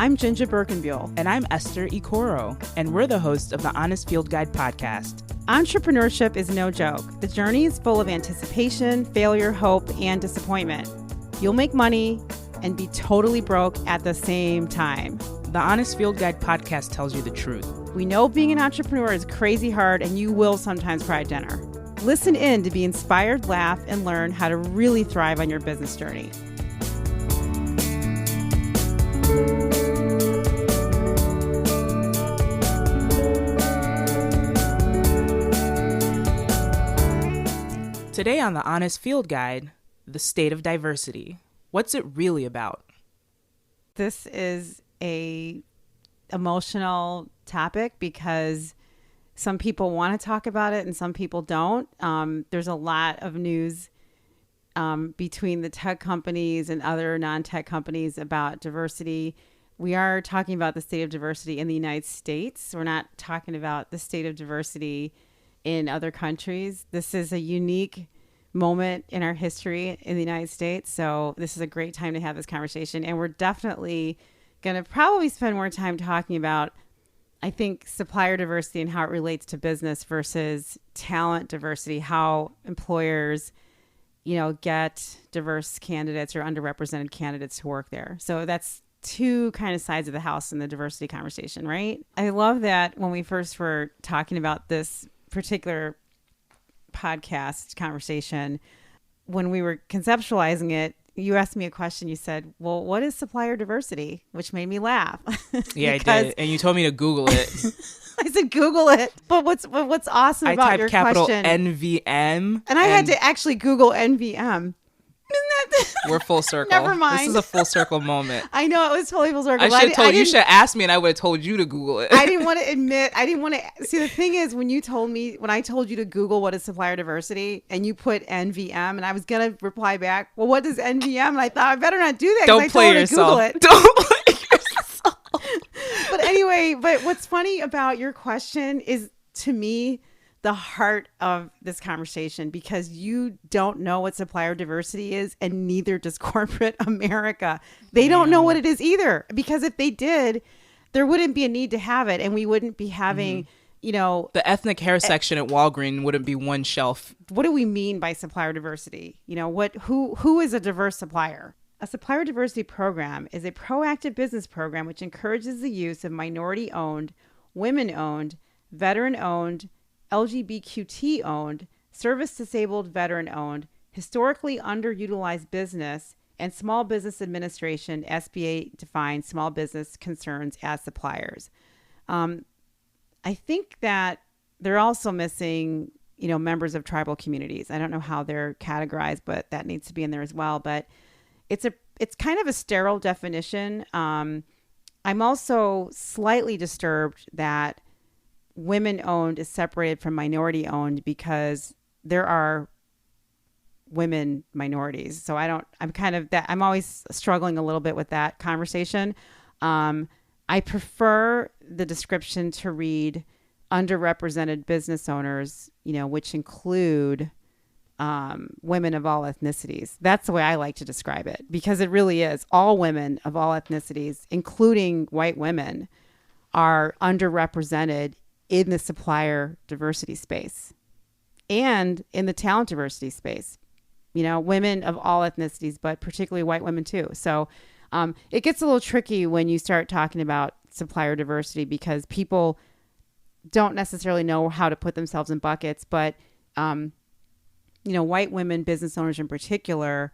I'm JinJa Birkenbeuel. And I'm Esther Ikoro, and we're the hosts of the Honest Field Guide podcast. Entrepreneurship is no joke. The journey is full of anticipation, failure, hope, and disappointment. You'll make money and be totally broke at the same time. The Honest Field Guide podcast tells you the truth. We know being an entrepreneur is crazy hard, and you will sometimes cry at dinner. Listen in to be inspired, laugh, and learn how to really thrive on your business journey. Today on the Honest Field Guide, the state of diversity. What's it really about? This is a emotional topic because some people want to talk about it and some people don't. There's a lot of news between the tech companies and other non-tech companies about diversity. We are talking about the state of diversity in the United States. We're not talking about the state of diversity in other countries. This is a unique moment in our history in the United States. So this is a great time to have this conversation. And we're definitely going to probably spend more time talking about, I think, supplier diversity and how it relates to business versus talent diversity, how employers, get diverse candidates or underrepresented candidates to work there. So that's two kind of sides of the house in the diversity conversation, right? I love that when we first were talking about this particular podcast conversation, when we were conceptualizing it, you asked me a question. You said, well, what is supplier diversity? Which made me laugh. Yeah, I did. And you told me to Google it. I said, Google it. But what's awesome about your question. I typed capital NVM. And I had to actually Google NVM. We're full circle. Never mind. This is a full circle moment. I know, it was totally full circle. You should have asked me and I would have told you to Google it. I didn't want to see, the thing is, when I told you to Google what is supplier diversity and you put NVM and I was going to reply back, well, what is NVM? And I thought I better not do that. Don't play yourself. Don't play yourself. But anyway, what's funny about your question is, to me, the heart of this conversation, because you don't know what supplier diversity is, and neither does corporate America. They don't know what it is either, because if they did, there wouldn't be a need to have it, and we wouldn't be having, the ethnic hair section at Walgreens wouldn't be one shelf. What do we mean by supplier diversity? Who is a diverse supplier? A supplier diversity program is a proactive business program which encourages the use of minority-owned, women-owned, veteran-owned, LGBTQ-owned, service-disabled veteran-owned, historically underutilized business, and Small Business Administration, SBA defines small business concerns as suppliers. I think that they're also missing, members of tribal communities. I don't know how they're categorized, but that needs to be in there as well. But it's kind of a sterile definition. I'm also slightly disturbed that women-owned is separated from minority-owned because there are women minorities. So I'm always struggling a little bit with that conversation. I prefer the description to read underrepresented business owners, which include women of all ethnicities. That's the way I like to describe it, because it really is. All women of all ethnicities, including white women, are underrepresented in the supplier diversity space and in the talent diversity space. Women of all ethnicities, but particularly white women too. So it gets a little tricky when you start talking about supplier diversity, because people don't necessarily know how to put themselves in buckets. But, white women business owners in particular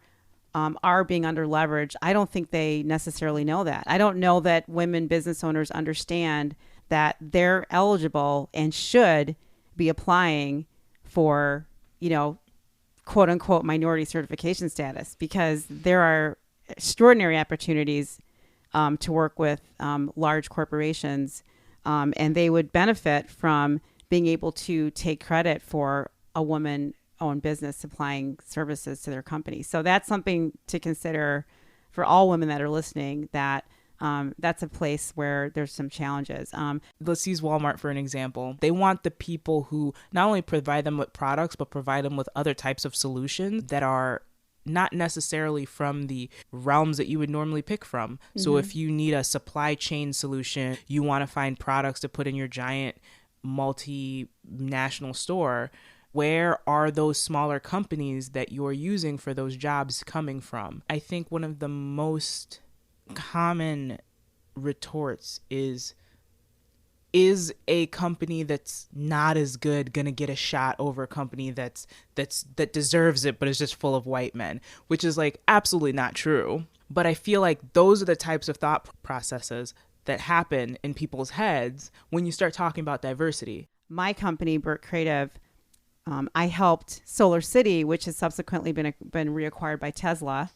are being under leveraged. I don't think they necessarily know that. I don't know that women business owners understand that they're eligible and should be applying for, quote unquote, minority certification status, because there are extraordinary opportunities to work with large corporations, and they would benefit from being able to take credit for a woman-owned business supplying services to their company. So that's something to consider for all women that are listening, that that's a place where there's some challenges. Let's use Walmart for an example. They want the people who not only provide them with products, but provide them with other types of solutions that are not necessarily from the realms that you would normally pick from. So if you need a supply chain solution, you want to find products to put in your giant multinational store, where are those smaller companies that you're using for those jobs coming from? I think one of the most common retorts is a company that's not as good gonna get a shot over a company that deserves it but is just full of white men, which is like absolutely not true. But I feel like those are the types of thought processes that happen in people's heads when you start talking about diversity. My company, Burt Creative, I helped Solar City, which has subsequently been reacquired by Tesla,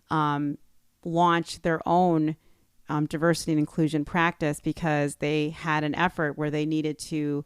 launch their own diversity and inclusion practice because they had an effort where they needed to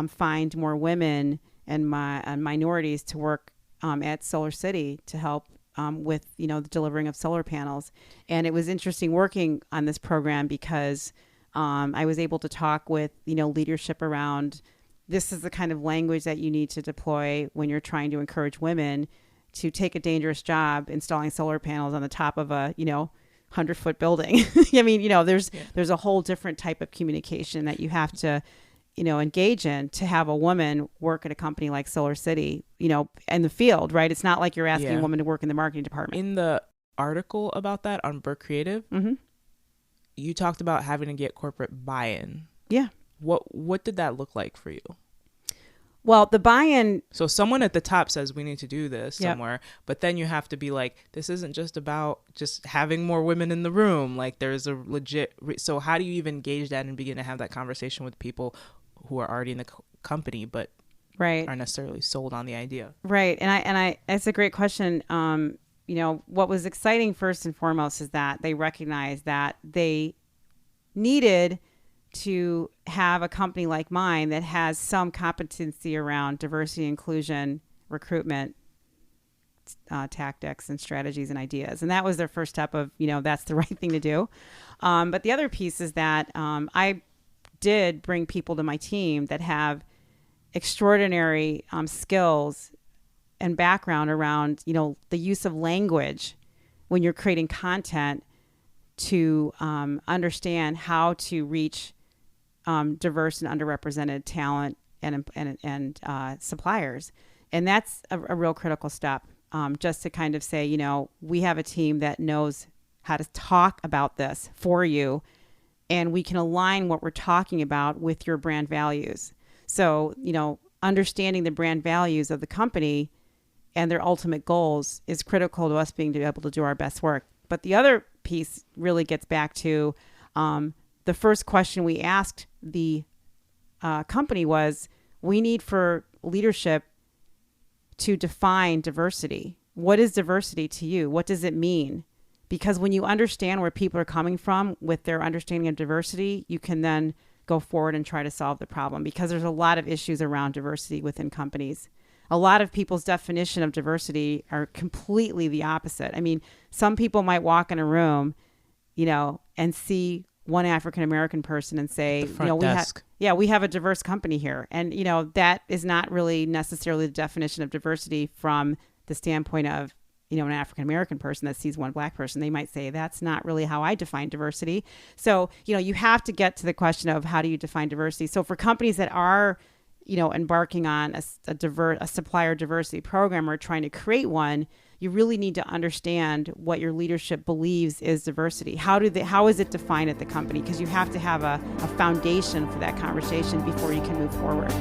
find more women and minorities to work at Solar City to help with the delivering of solar panels. And it was interesting working on this program because I was able to talk with leadership around, this is the kind of language that you need to deploy when you're trying to encourage women to take a dangerous job installing solar panels on the top of a 100-foot building. I mean, there's a whole different type of communication that you have to engage in to have a woman work at a company like Solar City, in the field, right? It's not like you're asking a woman to work in the marketing department. In the article about that on Burt Creative, you talked about having to get corporate buy-in. Yeah. What did that look like for you? Well, the buy-in. So someone at the top says we need to do this somewhere, but then you have to be like, this isn't just about just having more women in the room. Like there's a legit. So how do you even gauge that and begin to have that conversation with people who are already in the company, but aren't necessarily sold on the idea? Right. And I, it's a great question. What was exciting first and foremost is that they recognized that they needed to have a company like mine that has some competency around diversity, inclusion, recruitment, tactics and strategies and ideas. And that was their first step of, that's the right thing to do. But the other piece is that I did bring people to my team that have extraordinary skills and background around, the use of language when you're creating content to understand how to reach diverse and underrepresented talent and suppliers. And that's a real critical step, just to kind of say, we have a team that knows how to talk about this for you, and we can align what we're talking about with your brand values. So, understanding the brand values of the company and their ultimate goals is critical to us being able to do our best work. But the other piece really gets back to the first question we asked the company was, we need for leadership to define diversity. What is diversity to you? What does it mean? Because when you understand where people are coming from with their understanding of diversity, you can then go forward and try to solve the problem, because there's a lot of issues around diversity within companies. A lot of people's definition of diversity are completely the opposite. I mean, some people might walk in a room, and see one African-American person and say, we have a diverse company here. And, that is not really necessarily the definition of diversity from the standpoint of, an African-American person that sees one Black person. They might say, that's not really how I define diversity. So, you have to get to the question of how do you define diversity? So for companies that are, embarking on a supplier diversity program or trying to create one, you really need to understand what your leadership believes is diversity. How is it defined at the company? Because you have to have a foundation for that conversation before you can move forward.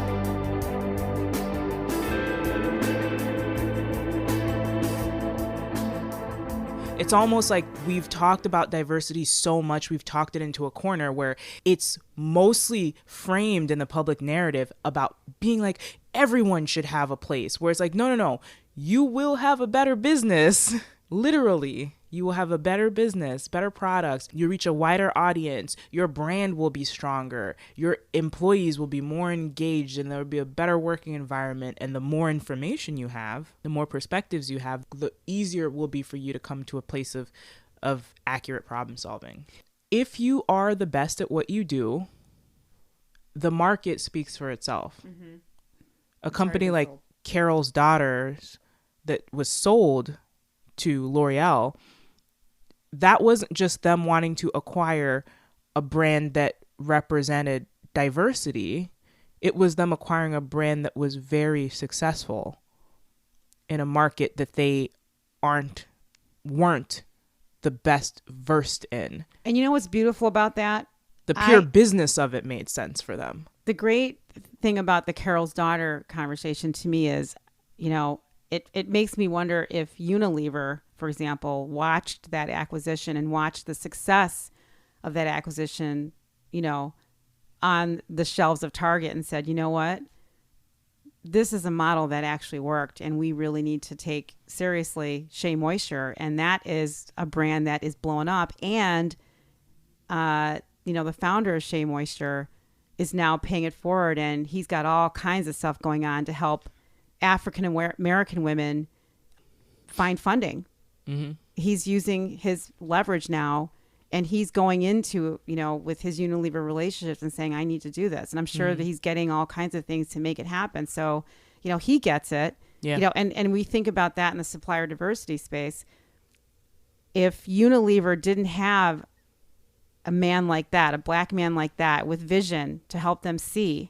It's almost like we've talked about diversity so much, we've talked it into a corner where it's mostly framed in the public narrative about being like, everyone should have a place, where it's like, no, you will have a better business. Literally, you will have a better business, better products. You reach a wider audience. Your brand will be stronger. Your employees will be more engaged, and there will be a better working environment. And the more information you have, the more perspectives you have, the easier it will be for you to come to a place of accurate problem solving. If you are the best at what you do, the market speaks for itself. Mm-hmm. A company like Carol's Daughters that was sold to L'Oreal, that wasn't just them wanting to acquire a brand that represented diversity. It was them acquiring a brand that was very successful in a market that they weren't the best versed in. And you know what's beautiful about that? The pure business of it made sense for them. The great thing about the Carol's daughter conversation to me is, you know, it makes me wonder if Unilever, for example, watched that acquisition and watched the success of that acquisition, you know, on the shelves of Target and said, you know what? This is a model that actually worked, and we really need to take seriously Shea Moisture. And that is a brand that is blowing up. And, you know, the founder of Shea Moisture is now paying it forward, and he's got all kinds of stuff going on to help African American women find funding. Mm-hmm. He's using his leverage now, and he's going into, you know, with his Unilever relationships and saying, I need to do this. And I'm sure that he's getting all kinds of things to make it happen. So, you know, he gets it. Yeah. You know, and we think about that in the supplier diversity space. If Unilever didn't have a man like that, a black man like that with vision to help them see,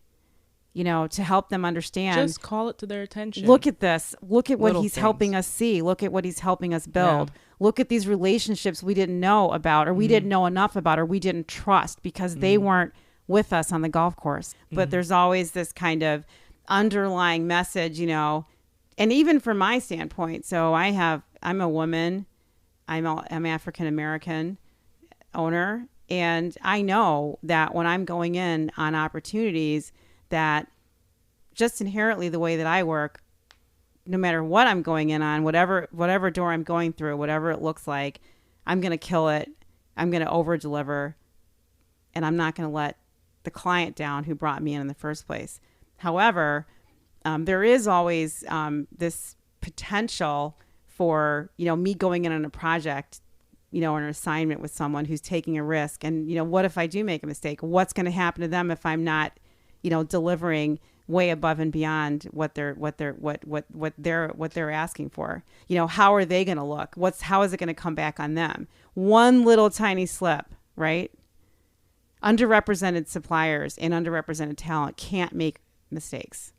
you know, to help them understand. Just call it to their attention. Look at this. Look at what Little he's things. helping us see. Look at what he's helping us build. Yeah. Look at these relationships we didn't know about, or we didn't know enough about, or we didn't trust because they weren't with us on the golf course. But there's always this kind of underlying message, you know, and even from my standpoint. So I'm a woman, I'm African-American owner. And I know that when I'm going in on opportunities, that just inherently the way that I work, no matter what I'm going in on, whatever door I'm going through, whatever it looks like, I'm going to kill it. I'm going to over deliver, and I'm not going to let the client down who brought me in the first place. However, there is always this potential for, you know, me going in on a project, you know, or an assignment with someone who's taking a risk. And, you know, what if I do make a mistake? What's going to happen to them if I'm not, you know, delivering way above and beyond what they're asking for? You know, how are they going to look? How is it going to come back on them? One little tiny slip, right? Underrepresented suppliers and underrepresented talent can't make mistakes.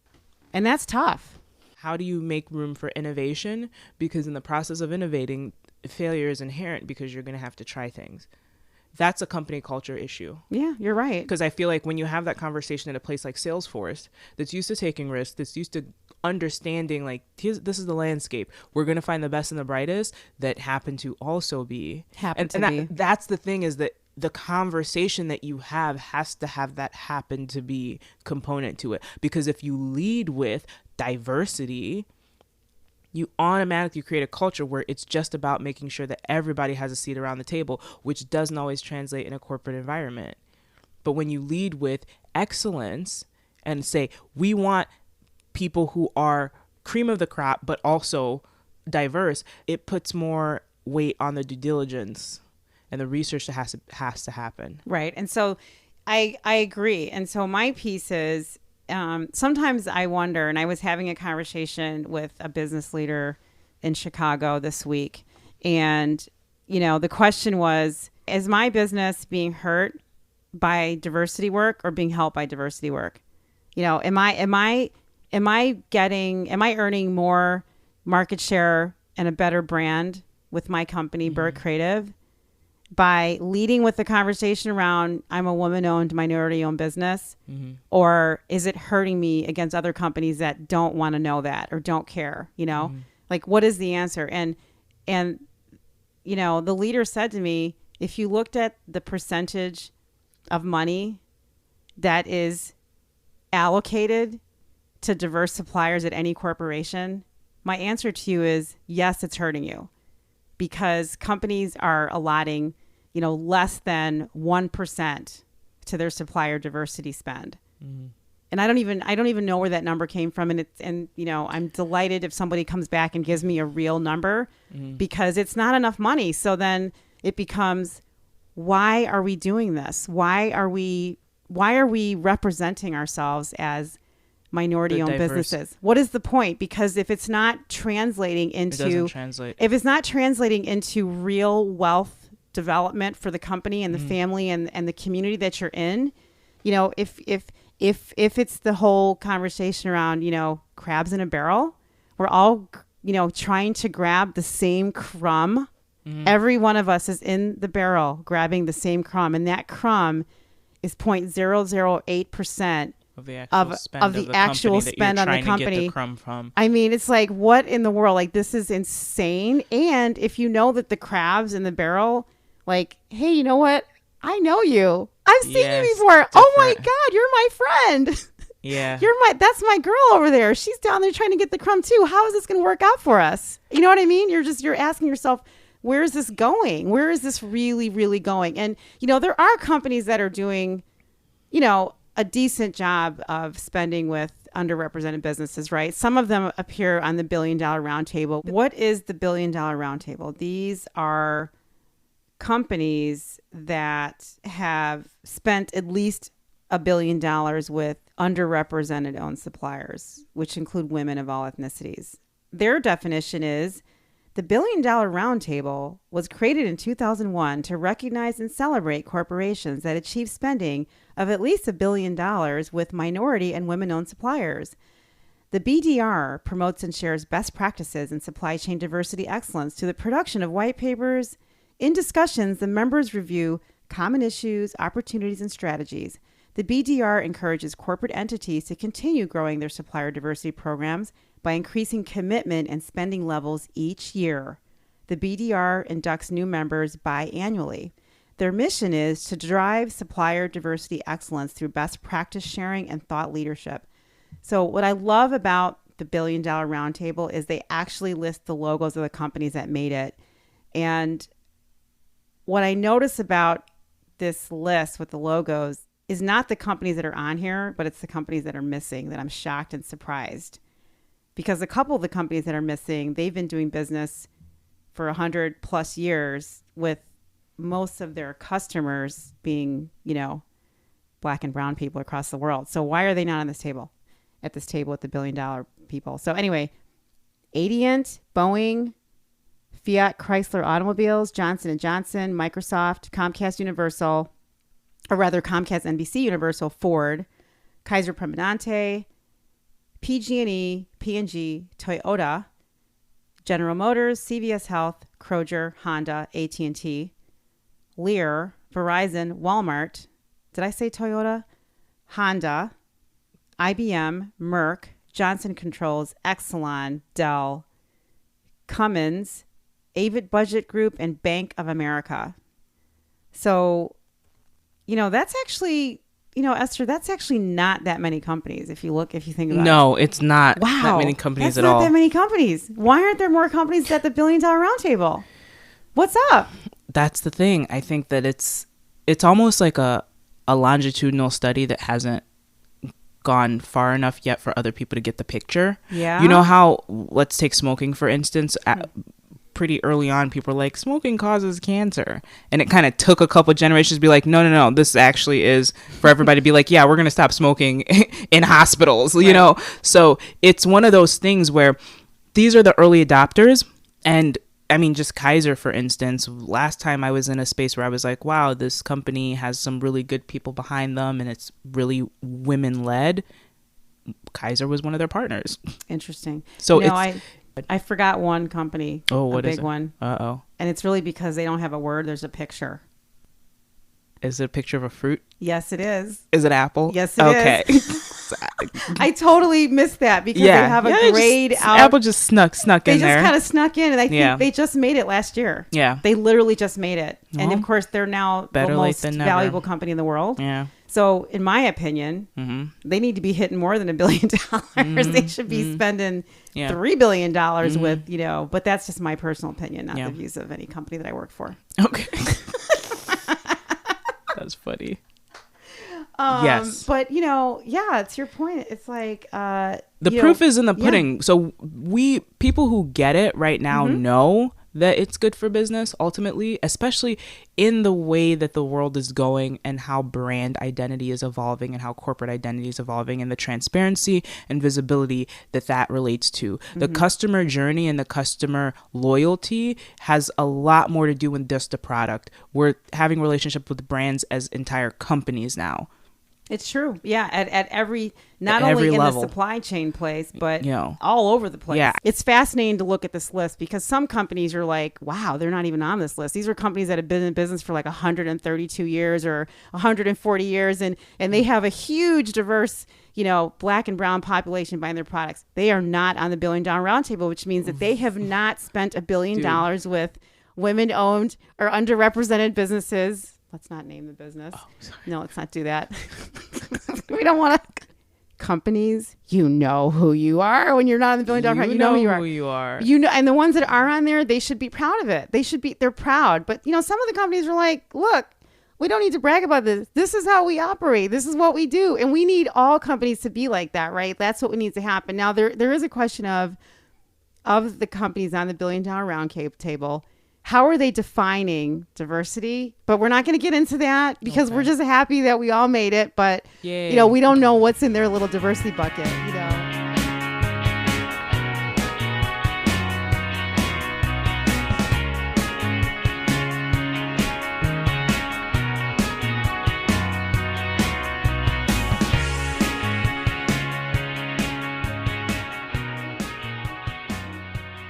And that's tough. How do you make room for innovation? Because in the process of innovating, failure is inherent because you're going to have to try things. That's a company culture issue. Yeah, you're right. Because I feel like when you have that conversation at a place like Salesforce, that's used to taking risks, that's used to understanding, like, this is the landscape. We're going to find the best and the brightest that happen to also be. That's the thing, is that the conversation that you have has to have that happen to be component to it. Because if you lead with diversity, you automatically create a culture where it's just about making sure that everybody has a seat around the table, which doesn't always translate in a corporate environment. But when you lead with excellence and say, we want people who are cream of the crop, but also diverse, it puts more weight on the due diligence and the research that has to happen. Right. And so I agree. And so my piece is, sometimes I wonder, and I was having a conversation with a business leader in Chicago this week. And, you know, the question was, is my business being hurt by diversity work or being helped by diversity work? You know, am I earning more market share and a better brand with my company, Burt Creative, by leading with the conversation around I'm a woman-owned, minority-owned business, or is it hurting me against other companies that don't want to know that or don't care? You know, like, what is the answer? And you know, the leader said to me, if you looked at the percentage of money that is allocated to diverse suppliers at any corporation, my answer to you is yes, it's hurting you, because companies are allotting, you know, less than 1% to their supplier diversity spend. And I don't even know where that number came from. And you know, I'm delighted if somebody comes back and gives me a real number, because it's not enough money. So then it becomes, why are we doing this? Why are we representing ourselves as minority-owned businesses. What is the point? Because if it's not translating into, if it's not translating into real wealth development for the company and the family and the community that you're in, you know, if it's the whole conversation around, you know, crabs in a barrel, we're all, you know, trying to grab the same crumb. Every one of us is in the barrel grabbing the same crumb, and that crumb is 0.008% of the actual spend on the company. I mean, it's like, what in the world? Like, this is insane. And if you know that the crabs in the barrel, like, hey, you know what? I know you. I've seen you before. Different. Oh my God, you're my friend. Yeah. That's my girl over there. She's down there trying to get the crumb too. How is this going to work out for us? You know what I mean? You're asking yourself, where is this going? Where is this really, really going? And, you know, there are companies that are doing, you know, a decent job of spending with underrepresented businesses, right? Some of them appear on the Billion Dollar Roundtable. What is the Billion Dollar Roundtable? These are companies that have spent at least $1 billion with underrepresented owned suppliers, which include women of all ethnicities. Their definition is the Billion Dollar Roundtable was created in 2001 to recognize and celebrate corporations that achieve spending of at least $1 billion with minority and women-owned suppliers. The BDR promotes and shares best practices in supply chain diversity excellence through the production of white papers. In discussions, the members review common issues, opportunities, and strategies. The BDR encourages corporate entities to continue growing their supplier diversity programs by increasing commitment and spending levels each year. The BDR inducts new members biannually. Their mission is to drive supplier diversity excellence through best practice sharing and thought leadership. So what I love about the Billion Dollar Roundtable is they actually list the logos of the companies that made it. And what I notice about this list with the logos is not the companies that are on here, but it's the companies that are missing that I'm shocked and surprised. Because a couple of the companies that are missing, they've been doing business for 100 plus years, with most of their customers being, you know, Black and brown people across the world. So why are they not on this table, at this table with the $1 billion people? So anyway, Adient, Boeing, Fiat Chrysler Automobiles, Johnson & Johnson, Microsoft, Comcast Universal, or rather Comcast NBC Universal, Ford, Kaiser Permanente, PG&E, P&G, Toyota, General Motors, CVS Health, Kroger, Honda, AT&T, Lear, Verizon, Walmart. Did I say Toyota? Honda, IBM, Merck, Johnson Controls, Exelon, Dell, Cummins, Avid Budget Group, and Bank of America. So, you know, that's actually, you know, Esther, that's actually not that many companies if you think about it. No, it's not that many companies at all. That's not that many companies. Why aren't there more companies at the Billion Dollar Roundtable? What's up? That's the thing. I think that it's almost like a longitudinal study that hasn't gone far enough yet for other people to get the picture. Yeah. You know how, let's take smoking, for instance. Pretty early on, people were like, smoking causes cancer. And it kind of took a couple generations to be like, no, this actually is for everybody to be like, yeah, we're going to stop smoking in hospitals, you know? So it's one of those things where these are the early adopters. And I mean, just Kaiser, for instance, last time I was in a space where I was like, wow, this company has some really good people behind them and it's really women led. Kaiser was one of their partners. Interesting. So I forgot one company. Oh, what is it? A big one. Uh-oh. And it's really because they don't have a word. There's a picture. Is it a picture of a fruit? Yes, it is. Is it apple? Yes, it is. I totally missed that because they have a grade out. Apple just snuck in there. They just kind of snuck in, and I think they just made it last year. Yeah. They literally just made it. And of course, they're now the most valuable company in the world. Yeah. So in my opinion, they need to be hitting more than $1 billion. They should be spending $3 billion with, you know, but that's just my personal opinion, not the views of any company that I work for. Okay. That's funny. Yes. But, you know, it's your point. It's like, the proof is in the pudding. So people who get it right now know that it's good for business ultimately, especially in the way that the world is going and how brand identity is evolving and how corporate identity is evolving and the transparency and visibility that that relates to. The customer journey and the customer loyalty has a lot more to do with just the product. We're having relationships with brands as entire companies now. It's true. Yeah. At every, not At only every in level. the supply chain place, but You know. all over the place. Yeah. It's fascinating to look at this list because some companies are like, wow, they're not even on this list. These are companies that have been in business for like 132 years or 140 years. And they have a huge diverse, Black and brown population buying their products. They are not on the Billion Dollar Roundtable, which means that they have not spent $1 billion with women owned or underrepresented businesses. Let's not name the business. Oh, no, let's not do that. We don't want to. Companies, you know who you are when you're not on the Billion Dollar Roundtable. You know who you are. And the ones that are on there, they should be proud of it. They're proud. But some of the companies are like, look, we don't need to brag about this. This is how we operate. This is what we do. And we need all companies to be like that, right? That's what needs to happen. Now, there is a question of the companies on the Billion Dollar Roundtable. How are they defining diversity? But we're not going to get into that because we're just happy that we all made it. But, we don't know what's in their little diversity bucket, Are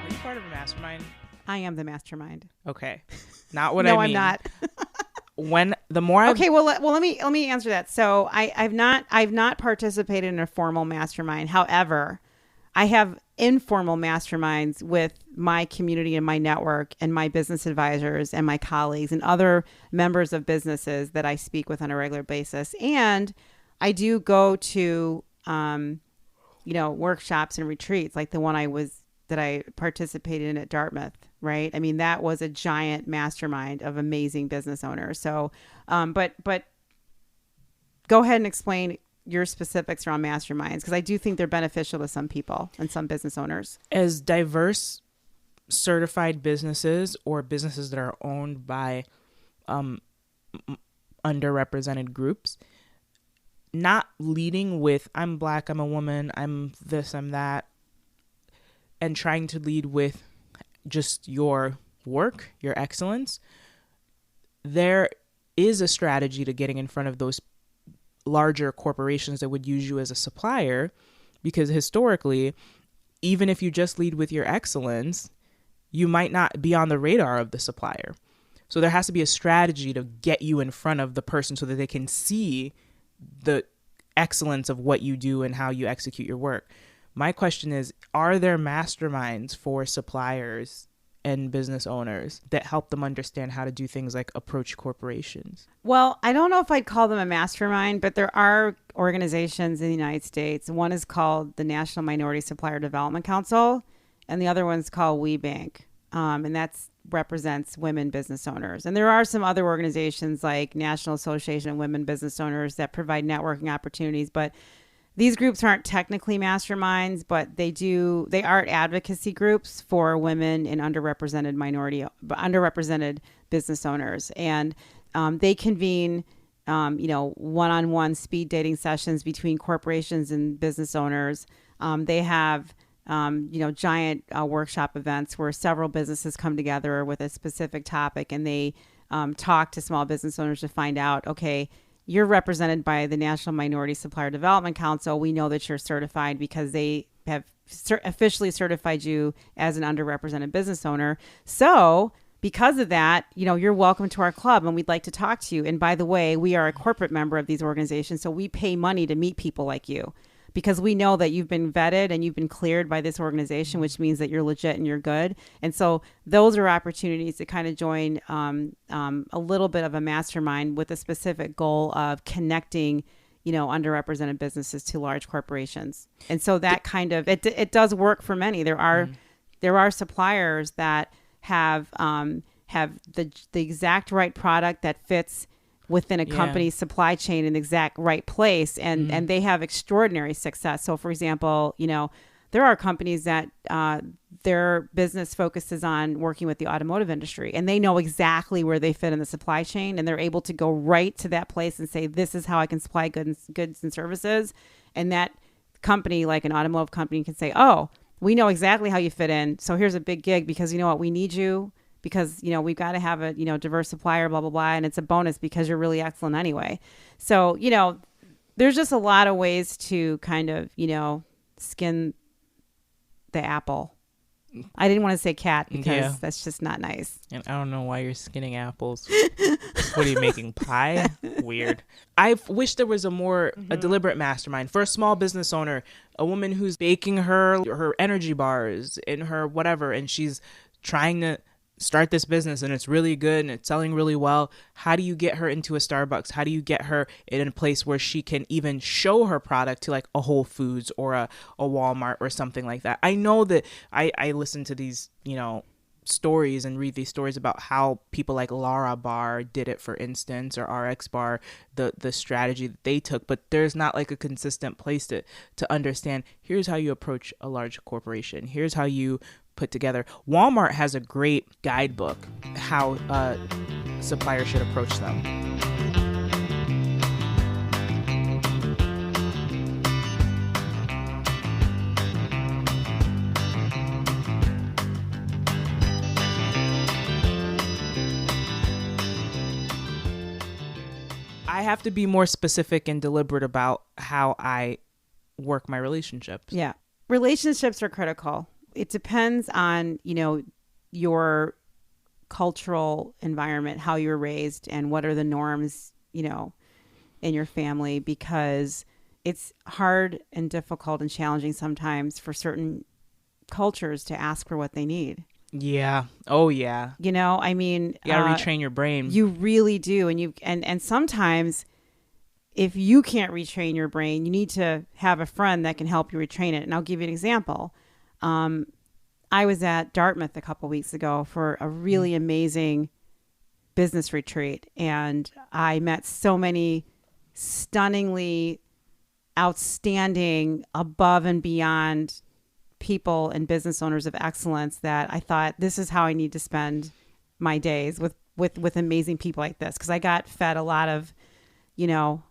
you part of a mastermind? I am the mastermind. Okay. Not what no, I mean. I'm not. Okay, well, let me answer that. So I've not participated in a formal mastermind. However, I have informal masterminds with my community and my network and my business advisors and my colleagues and other members of businesses that I speak with on a regular basis. And I do go to, workshops and retreats like the one that I participated in at Dartmouth. Right. I mean, that was a giant mastermind of amazing business owners. So, but go ahead and explain your specifics around masterminds, because I do think they're beneficial to some people and some business owners. As diverse certified businesses or businesses that are owned by underrepresented groups, not leading with I'm Black, I'm a woman, I'm this, I'm that, and trying to lead with just your work, your excellence, there is a strategy to getting in front of those larger corporations that would use you as a supplier, because historically, even if you just lead with your excellence, you might not be on the radar of the supplier. So there has to be a strategy to get you in front of the person so that they can see the excellence of what you do and how you execute your work. My question is, are there masterminds for suppliers and business owners that help them understand how to do things like approach corporations? Well, I don't know if I'd call them a mastermind, but there are organizations in the United States. One is called the National Minority Supplier Development Council, and the other one's called WeBank, and that represents women business owners. And there are some other organizations like National Association of Women Business Owners that provide networking opportunities, but these groups aren't technically masterminds, but they are advocacy groups for women and underrepresented business owners. And they convene, one-on-one speed dating sessions between corporations and business owners. They have, giant workshop events where several businesses come together with a specific topic, and they talk to small business owners to find out, okay, you're represented by the National Minority Supplier Development Council. We know that you're certified because they have officially certified you as an underrepresented business owner. So because of that, you're welcome to our club and we'd like to talk to you. And by the way, we are a corporate member of these organizations, so we pay money to meet people like you, because we know that you've been vetted and you've been cleared by this organization, which means that you're legit and you're good. And so those are opportunities to kind of join a little bit of a mastermind with a specific goal of connecting, underrepresented businesses to large corporations. And so that kind of, it does work for many. There are suppliers that have the exact right product that fits within a company's supply chain in the exact right place. And they have extraordinary success. So for example, there are companies that their business focuses on working with the automotive industry, and they know exactly where they fit in the supply chain, and they're able to go right to that place and say, this is how I can supply goods and services. And that company, like an automotive company, can say, oh, we know exactly how you fit in. So here's a big gig because you know what, we need you because, you know, we've got to have a, you know, diverse supplier, blah, blah, blah. And it's a bonus because you're really excellent anyway. So, you know, there's just a lot of ways to kind of, you know, skin the apple. I didn't want to say cat because that's just not nice. And I don't know why you're skinning apples. What are you making, pie? Weird. I wish there was a deliberate mastermind for a small business owner, a woman who's baking her energy bars in her whatever, and she's trying to start this business and it's really good and it's selling really well. How do you get her into a Starbucks? How do you get her in a place where she can even show her product to like a Whole Foods or a Walmart or something like that? I know that I listen to these, you know, stories and read these stories about how people like Lara Bar did it, for instance, or RX Bar, the strategy that they took, but there's not like a consistent place to understand, here's how you approach a large corporation. Here's how you put together. Walmart has a great guidebook how a supplier should approach them. I have to be more specific and deliberate about how I work my relationships. Yeah. Relationships are critical. It depends on, you know, your cultural environment, how you were raised, and what are the norms, you know, in your family, because it's hard and difficult and challenging sometimes for certain cultures to ask for what they need. Yeah. Oh, yeah. You know, I mean, you gotta retrain your brain. You really do. And sometimes if you can't retrain your brain, you need to have a friend that can help you retrain it. And I'll give you an example. I was at Dartmouth a couple weeks ago for a really amazing business retreat, and I met so many stunningly outstanding, above and beyond people and business owners of excellence that I thought, this is how I need to spend my days with amazing people like this, because I got fed a lot of, you know,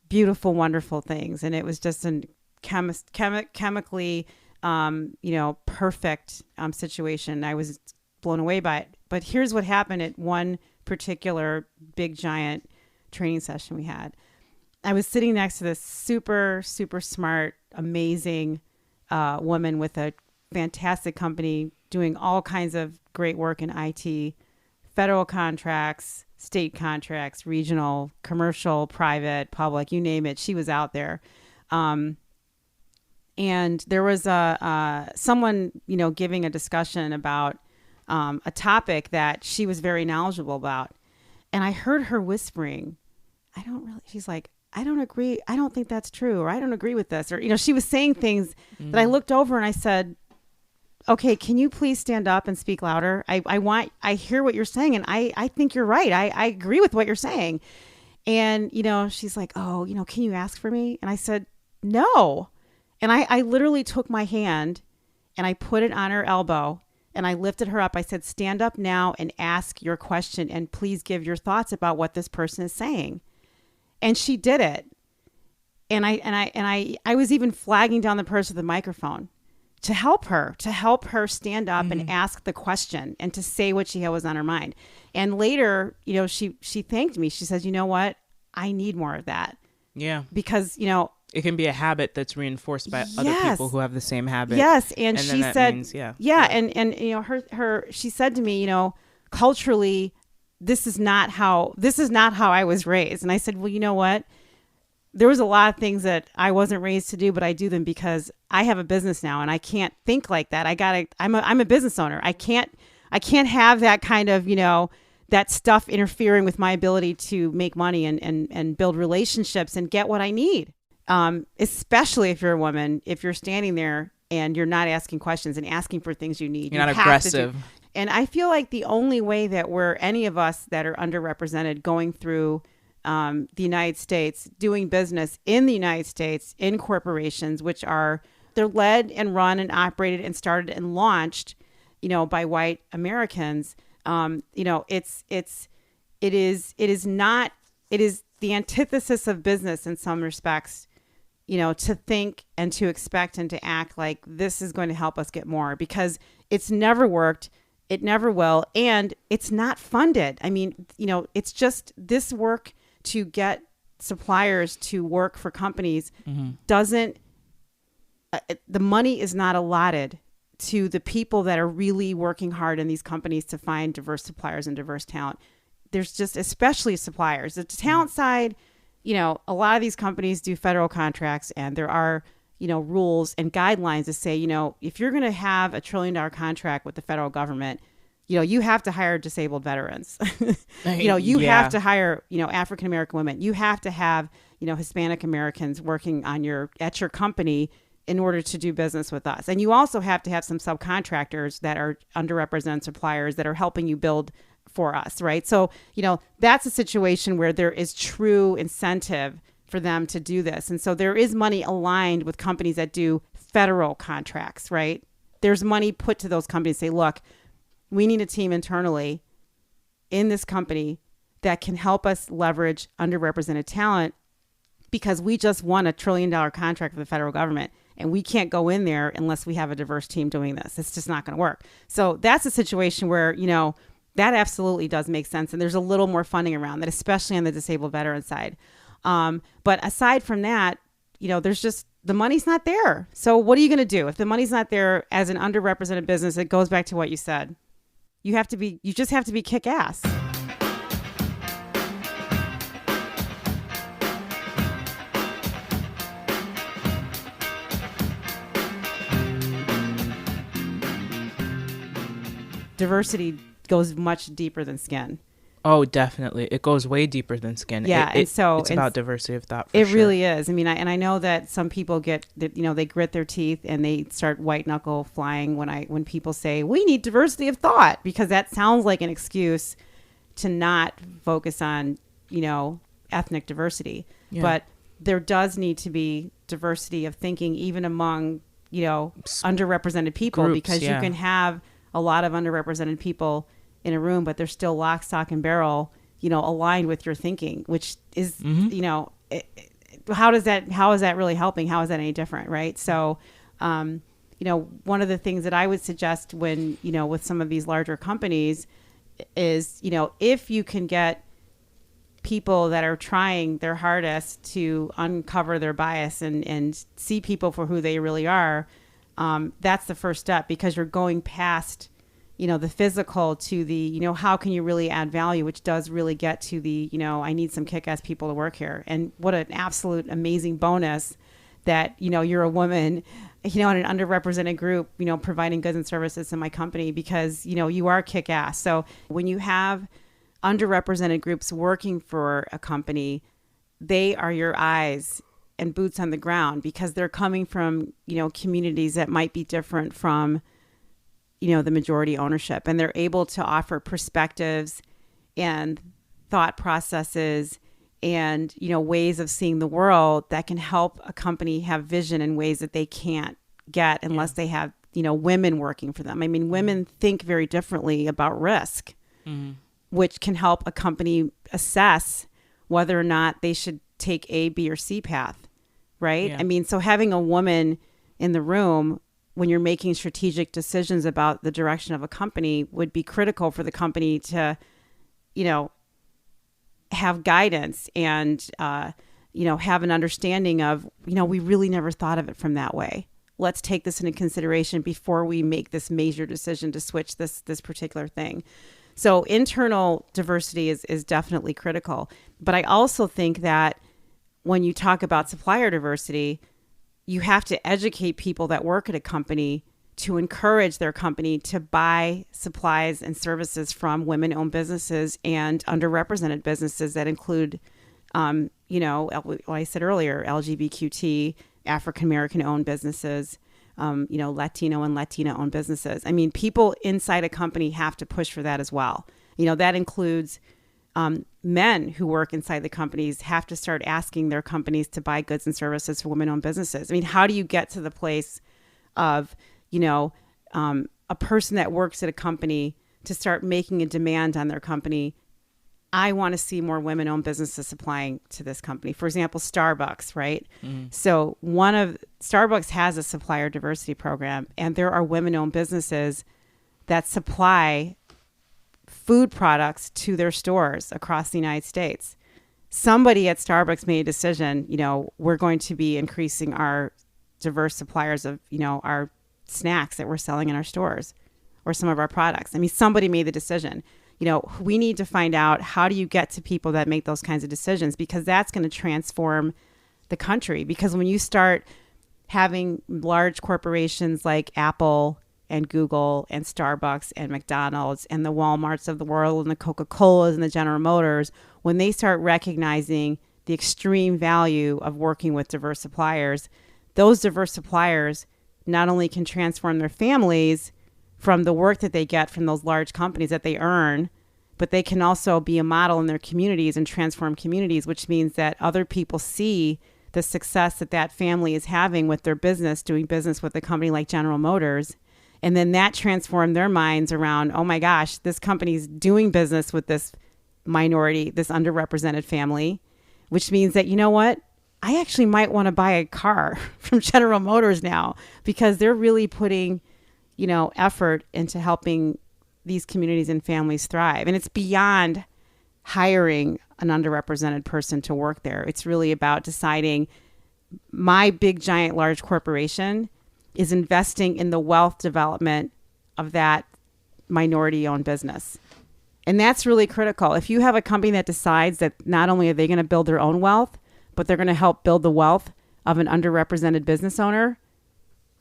beautiful, wonderful things, and it was just a chemically you know, perfect situation. I was blown away by it. But here's what happened at one particular big giant training session we had. I was sitting next to this super, super smart, amazing woman with a fantastic company doing all kinds of great work in IT, federal contracts, state contracts, regional, commercial, private, public, you name it. She was out there. And there was someone, you know, giving a discussion about a topic that she was very knowledgeable about. And I heard her whispering, she's like, I don't agree. I don't think that's true. Or I don't agree with this. Or, you know, she was saying things that I looked over and I said, okay, can you please stand up and speak louder? I hear what you're saying. And I think you're right. I agree with what you're saying. And, you know, she's like, oh, you know, can you ask for me? And I said, no. And I literally took my hand and I put it on her elbow and I lifted her up. I said, stand up now and ask your question and please give your thoughts about what this person is saying. And she did it. And I was even flagging down the person with the microphone to help her stand up and ask the question and to say what she was on her mind. And later, you know, she thanked me. She says, you know what? I need more of that. Yeah. Because, you know, it can be a habit that's reinforced by other people who have the same habit. Yes. And she said, means, yeah. And, you know, she said to me, you know, culturally, this is not how I was raised. And I said, well, you know what? There was a lot of things that I wasn't raised to do, but I do them because I have a business now and I can't think like that. I'm a business owner. I can't have that kind of, you know, that stuff interfering with my ability to make money and build relationships and get what I need. Especially if you're a woman, if you're standing there and you're not asking questions and asking for things you need. You're not aggressive. And I feel like the only way that any of us that are underrepresented going through the United States, doing business in the United States, in corporations, which are they're led and run and operated and started and launched, by white Americans. It is the antithesis of business in some respects, to think and to expect and to act like this is going to help us get more, because it's never worked. It never will. And it's not funded. I mean, it's just this work to get suppliers to work for companies doesn't, the money is not allotted to the people that are really working hard in these companies to find diverse suppliers and diverse talent. There's just, especially suppliers, the talent side, a lot of these companies do federal contracts, and there are, rules and guidelines that say, if you're going to have a $1 trillion contract with the federal government, you have to hire disabled veterans. You have to hire, African-American women. You have to have, Hispanic Americans working at your company in order to do business with us. And you also have to have some subcontractors that are underrepresented suppliers that are helping you build for us, right? So, that's a situation where there is true incentive for them to do this. And so there is money aligned with companies that do federal contracts, right? There's money put to those companies to say, look, we need a team internally in this company that can help us leverage underrepresented talent, because we just won a $1 trillion contract for the federal government. And we can't go in there unless we have a diverse team doing this. It's just not going to work. So that's a situation where, that absolutely does make sense. And there's a little more funding around that, especially on the disabled veteran side. But aside from that, there's just, the money's not there. So what are you going to do? If the money's not there as an underrepresented business, it goes back to what you said. You just have to be kick-ass. Diversity goes much deeper than skin. Oh, definitely. It goes way deeper than skin. Yeah. It's about diversity of thought. It really is. I mean, I know that some people they grit their teeth and they start white knuckle flying when people say we need diversity of thought, because that sounds like an excuse to not focus on, ethnic diversity. Yeah. But there does need to be diversity of thinking even among, underrepresented people, groups, because you can have a lot of underrepresented people in a room, but they're still lock, stock, and barrel, aligned with your thinking, which is, how is that really helping? How is that any different? Right. So, one of the things that I would suggest when, with some of these larger companies is, if you can get people that are trying their hardest to uncover their bias and see people for who they really are, that's the first step, because you're going past, the physical to the, how can you really add value, which does really get to the, I need some kick-ass people to work here. And what an absolute amazing bonus that, you're a woman, in an underrepresented group, providing goods and services to my company, because, you are kick-ass. So when you have underrepresented groups working for a company, they are your eyes and boots on the ground, because they're coming from, communities that might be different from, the majority ownership, and they're able to offer perspectives and thought processes and, ways of seeing the world that can help a company have vision in ways that they can't get unless they have, women working for them. I mean, women think very differently about risk, which can help a company assess whether or not they should take A, B, or C path, right? Yeah. I mean, so having a woman in the room when you're making strategic decisions about the direction of a company would be critical for the company to, have guidance and, have an understanding of, we really never thought of it from that way. Let's take this into consideration before we make this major decision to switch this particular thing. So internal diversity is definitely critical. But I also think that when you talk about supplier diversity, you have to educate people that work at a company to encourage their company to buy supplies and services from women-owned businesses and underrepresented businesses that include, what I said earlier, LGBTQ, African-American-owned businesses, Latino and Latina-owned businesses. I mean, people inside a company have to push for that as well. That includes men who work inside the companies have to start asking their companies to buy goods and services for women-owned businesses. I mean, how do you get to the place of, a person that works at a company to start making a demand on their company? I want to see more women-owned businesses supplying to this company. For example, Starbucks, right? Mm-hmm. So Starbucks has a supplier diversity program, and there are women-owned businesses that supply food products to their stores across the United States. Somebody at Starbucks made a decision, we're going to be increasing our diverse suppliers of, our snacks that we're selling in our stores or some of our products. I mean, somebody made the decision. We need to find out, how do you get to people that make those kinds of decisions? Because that's going to transform the country. Because when you start having large corporations like Apple and Google and Starbucks and McDonald's and the Walmarts of the world and the Coca-Colas and the General Motors, when they start recognizing the extreme value of working with diverse suppliers, those diverse suppliers not only can transform their families from the work that they get from those large companies that they earn, but they can also be a model in their communities and transform communities, which means that other people see the success that that family is having with their business, doing business with a company like General Motors. And then that transformed their minds around, oh my gosh, this company's doing business with this minority, this underrepresented family, which means that, you know what? I actually might want to buy a car from General Motors now, because they're really putting, effort into helping these communities and families thrive. And it's beyond hiring an underrepresented person to work there. It's really about deciding, my big, giant, large corporation is investing in the wealth development of that minority-owned business. And that's really critical. If you have a company that decides that not only are they going to build their own wealth, but they're going to help build the wealth of an underrepresented business owner,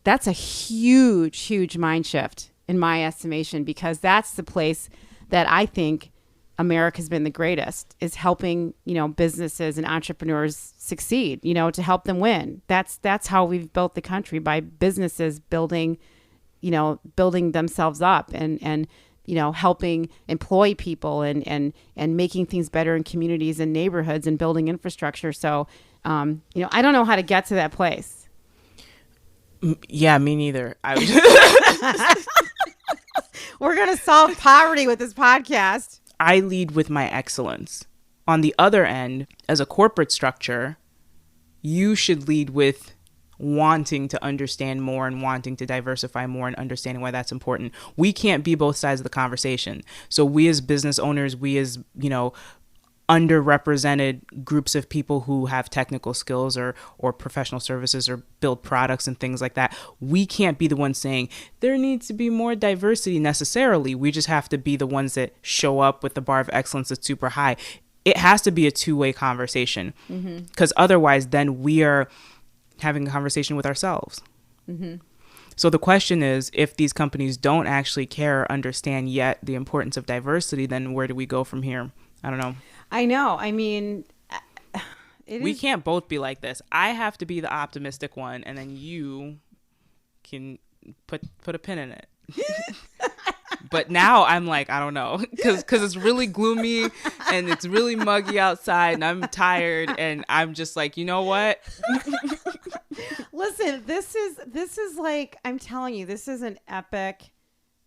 that's a huge, huge mind shift in my estimation, because that's the place that I think America's been the greatest, is helping, businesses and entrepreneurs succeed, to help them win. That's how we've built the country, by businesses building themselves up and helping employ people and making things better in communities and neighborhoods and building infrastructure. So, I don't know how to get to that place. Yeah, me neither. We're going to solve poverty with this podcast. I lead with my excellence. On the other end, as a corporate structure, you should lead with wanting to understand more and wanting to diversify more and understanding why that's important. We can't be both sides of the conversation. So we as business owners, we as, underrepresented groups of people who have technical skills or professional services or build products and things like that, we can't be the ones saying there needs to be more diversity necessarily. We just have to be the ones that show up with the bar of excellence that's super high. It has to be a two-way conversation, because otherwise then we are having a conversation with ourselves. Mm-hmm. So the question is, if these companies don't actually care or understand yet the importance of diversity, then where do we go from here? I don't know. I know. I mean, we can't both be like this. I have to be the optimistic one, and then you can put a pin in it. But now I'm like, I don't know, because it's really gloomy and it's really muggy outside and I'm tired and I'm just like, you know what? Listen, this is like, I'm telling you, this is an epic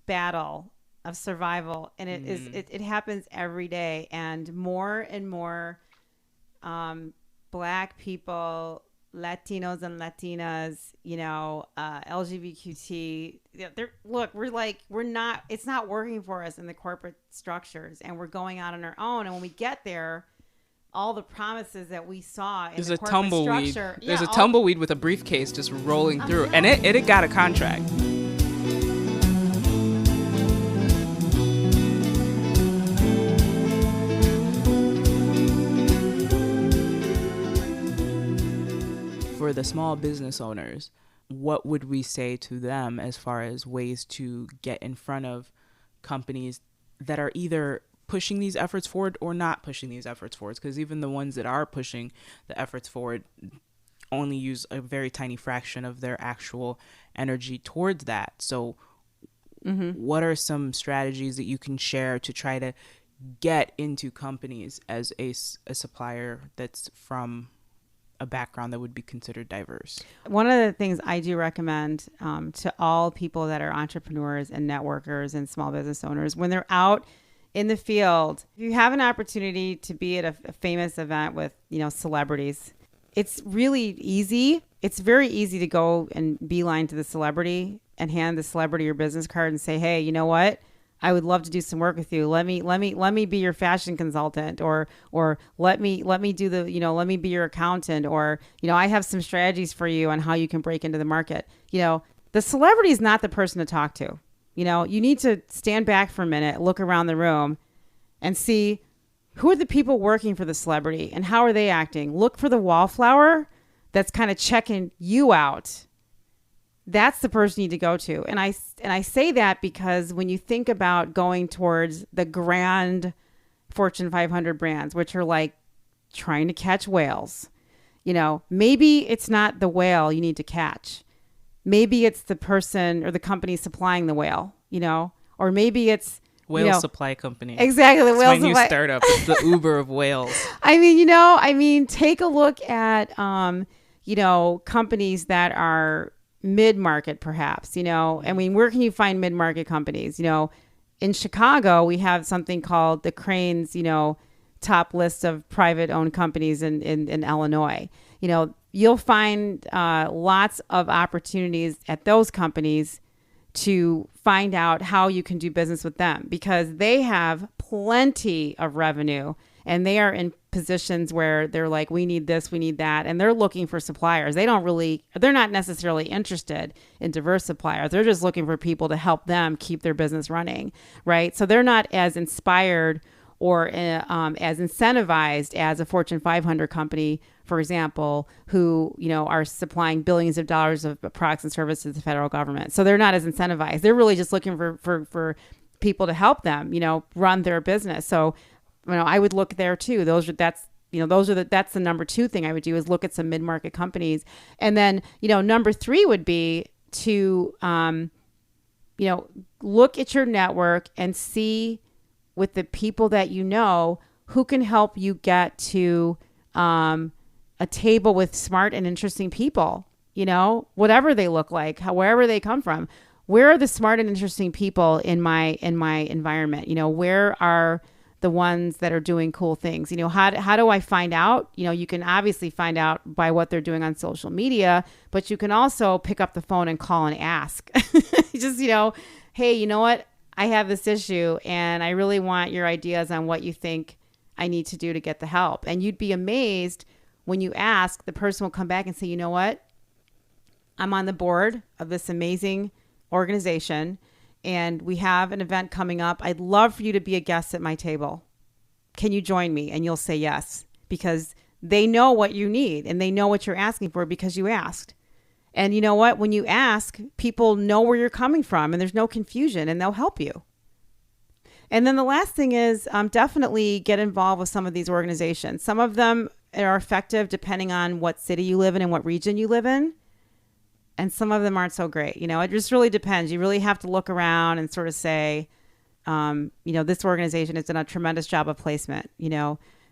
battle of survival, and it happens every day, and more Black people, Latinos and Latinas, LGBTQ, it's not working for us in the corporate structures, and we're going out on our own. And when we get there, all the promises that we saw in the corporate structure. There's a tumbleweed with a briefcase just rolling through, and it got a contract. For the small business owners, what would we say to them as far as ways to get in front of companies that are either pushing these efforts forward or not pushing these efforts forward? Because even the ones that are pushing the efforts forward only use a very tiny fraction of their actual energy towards that. So what are some strategies that you can share to try to get into companies as a supplier that's from a background that would be considered diverse? One of the things I do recommend to all people that are entrepreneurs and networkers and small business owners, when they're out in the field, if you have an opportunity to be at a famous event with, celebrities, it's really easy. It's very easy to go and beeline to the celebrity and hand the celebrity your business card and say, hey, you know what? I would love to do some work with you. Let me be your fashion consultant, or let me do the, let me be your accountant, or, I have some strategies for you on how you can break into the market. The celebrity is not the person to talk to. You need to stand back for a minute, look around the room and see who are the people working for the celebrity and how are they acting? Look for the wallflower that's kind of checking you out. That's the person you need to go to. And I say that because when you think about going towards the grand Fortune 500 brands, which are like trying to catch whales, maybe it's not the whale you need to catch. Maybe it's the person or the company supplying the whale, or maybe it's Whale Supply Company. Exactly. The whale my new startup. It's the Uber of whales. Take a look at, companies that are mid-market perhaps, where can you find mid-market companies? In Chicago, we have something called the Cranes, top list of private owned companies in Illinois. You'll find lots of opportunities at those companies to find out how you can do business with them, because they have plenty of revenue and they are in positions where they're like, we need this, we need that. And they're looking for suppliers. They're not necessarily interested in diverse suppliers. They're just looking for people to help them keep their business running, right? So they're not as inspired or as incentivized as a Fortune 500 company, for example, who, are supplying billions of dollars of products and services to the federal government. So they're not as incentivized. They're really just looking for people to help them, run their business. So, I would look there too. That's the number two thing I would do, is look at some mid-market companies. And then, number three would be to, look at your network and see with the people that who can help you get to a table with smart and interesting people, whatever they look like, wherever they come from. Where are the smart and interesting people in my environment? Where are the ones that are doing cool things? How do I find out? You can obviously find out by what they're doing on social media, but you can also pick up the phone and call and ask. Just, hey, you know what? I have this issue and I really want your ideas on what you think I need to do to get the help. And you'd be amazed when you ask, the person will come back and say, you know what? I'm on the board of this amazing organization and we have an event coming up. I'd love for you to be a guest at my table. Can you join me? And you'll say yes, because they know what you need and they know what you're asking for because you asked. And you know what? When you ask, people know where you're coming from and there's no confusion and they'll help you. And then the last thing is definitely get involved with some of these organizations. Some of them are effective depending on what city you live in and what region you live in. And some of them aren't so great. It just really depends. You really have to look around and sort of say, this organization has done a tremendous job of placement.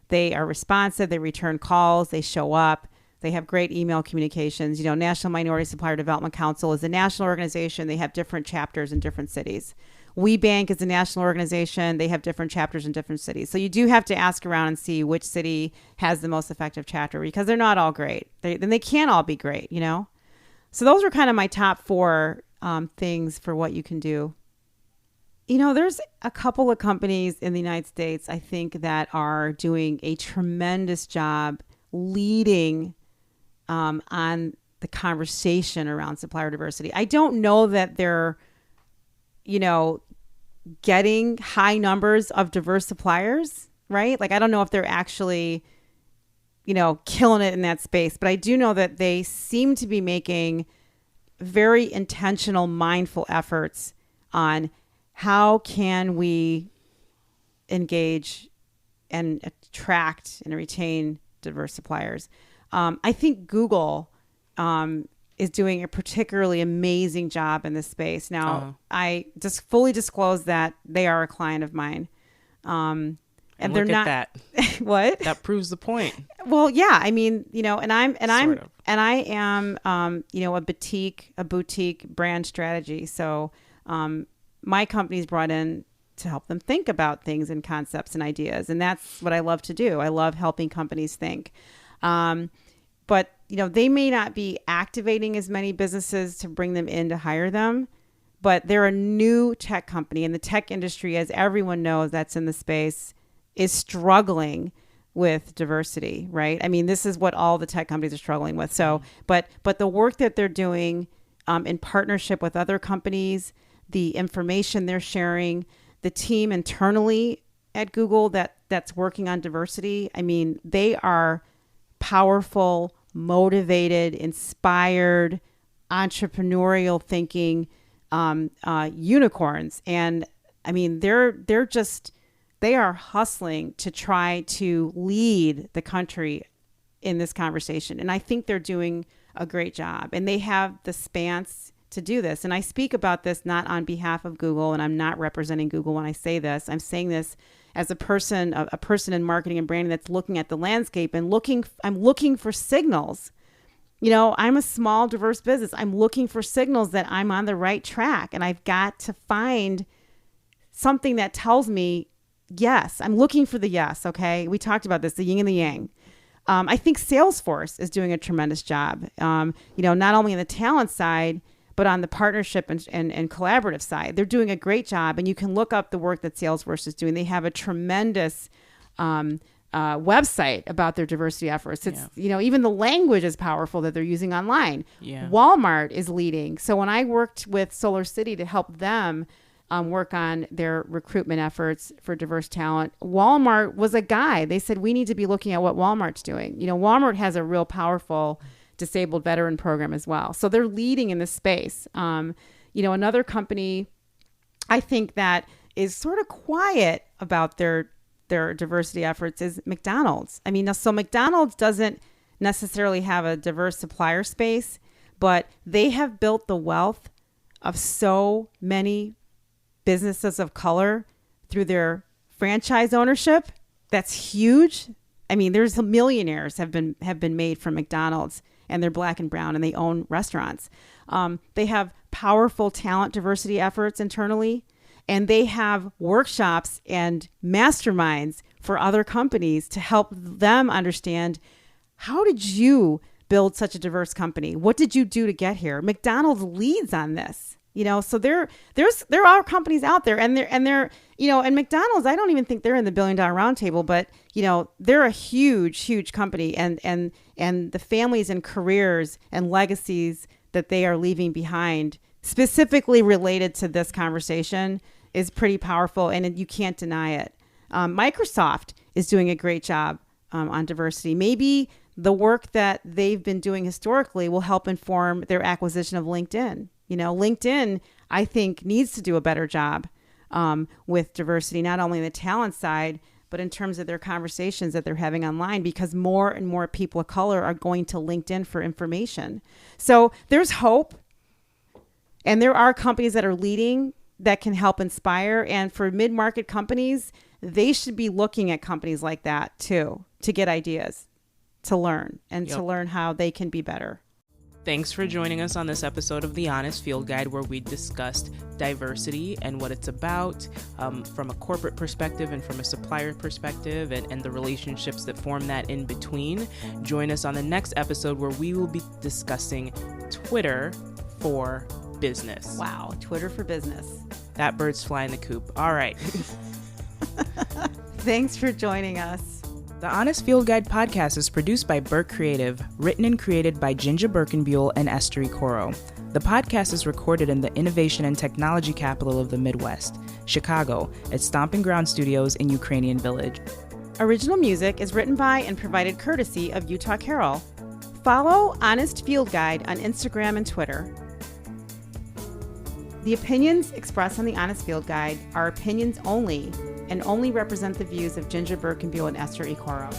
They are responsive, they return calls, they show up, they have great email communications. National Minority Supplier Development Council is a national organization. They have different chapters in different cities. We Bank is a national organization. They have different chapters in different cities. So you do have to ask around and see which city has the most effective chapter, because they're not all great. They can't all be great, So those are kind of my top four things for what you can do. There's a couple of companies in the United States, I think, that are doing a tremendous job leading on the conversation around supplier diversity. I don't know that they're, getting high numbers of diverse suppliers, right? Like, I don't know if they're actually, killing it in that space, but I do know that they seem to be making very intentional, mindful efforts on how can we engage and attract and retain diverse suppliers. I think Google is doing a particularly amazing job in this space. Now, I just fully disclose that they are a client of mine. And they're look not at that. what? That proves the point. Well, yeah, I mean, and I am, a boutique brand strategy. So, my company's brought in to help them think about things and concepts and ideas. And that's what I love to do. I love helping companies think. But, they may not be activating as many businesses to bring them in to hire them, but they're a new tech company, and the tech industry, as everyone knows that's in the space, is struggling with diversity, right? I mean, this is what all the tech companies are struggling with. So, but the work that they're doing in partnership with other companies, the information they're sharing, the team internally at Google that's working on diversity, I mean, they are powerful, motivated, inspired, entrepreneurial thinking unicorns. And I mean, they are hustling to try to lead the country in this conversation. And I think they're doing a great job, and they have the spans to do this. And I speak about this not on behalf of Google, and I'm not representing Google when I say this. I'm saying this as a person in marketing and branding that's looking at the landscape and I'm looking for signals. I'm a small, diverse business. I'm looking for signals that I'm on the right track, and I've got to find something that tells me, yes, I'm looking for the yes. Okay. We talked about this, the yin and the yang. I think Salesforce is doing a tremendous job, not only on the talent side, but on the partnership and collaborative side. They're doing a great job, and you can look up the work that Salesforce is doing. They have a tremendous website about their diversity efforts. It's, even the language is powerful that they're using online. Yeah. Walmart is leading. So when I worked with Solar City to help them work on their recruitment efforts for diverse talent, Walmart was a guide. They said, we need to be looking at what Walmart's doing. Walmart has a real powerful disabled veteran program as well. So they're leading in this space. Another company I think that is sort of quiet about their diversity efforts is McDonald's. I mean, so McDonald's doesn't necessarily have a diverse supplier space, but they have built the wealth of so many businesses of color through their franchise ownership. That's huge. I mean, there's millionaires have been made from McDonald's, and they're black and brown, and they own restaurants. They have powerful talent diversity efforts internally, and they have workshops and masterminds for other companies to help them understand, how did you build such a diverse company? What did you do to get here? McDonald's leads on this. So there are companies out there, and and McDonald's, I don't even think they're in the Billion Dollar Roundtable, but they're a huge company, and the families and careers and legacies that they are leaving behind, specifically related to this conversation, is pretty powerful, and you can't deny it. Microsoft is doing a great job on diversity. Maybe the work that they've been doing historically will help inform their acquisition of LinkedIn. LinkedIn, I think, needs to do a better job with diversity, not only on the talent side, but in terms of their conversations that they're having online, because more and more people of color are going to LinkedIn for information. So there's hope, and there are companies that are leading that can help inspire. And for mid-market companies, they should be looking at companies like that too, to get ideas, to learn, and to learn how they can be better. Thanks for joining us on this episode of The Honest Field Guide, where we discussed diversity and what it's about from a corporate perspective and from a supplier perspective, and the relationships that form that in between. Join us on the next episode, where we will be discussing Twitter for business. Wow, Twitter for business. That bird's flying the coop. All right. Thanks for joining us. The Honest Field Guide podcast is produced by Burke Creative, written and created by JinJa Birkenbeuel and Esther Ikoro. The podcast is recorded in the innovation and technology capital of the Midwest, Chicago, at Stomping Ground Studios in Ukrainian Village. Original music is written by and provided courtesy of Utah Carol. Follow Honest Field Guide on Instagram and Twitter. The opinions expressed on the Honest Field Guide are opinions only and only represent the views of JinJa Birkenbeuel and Esther Ikoro.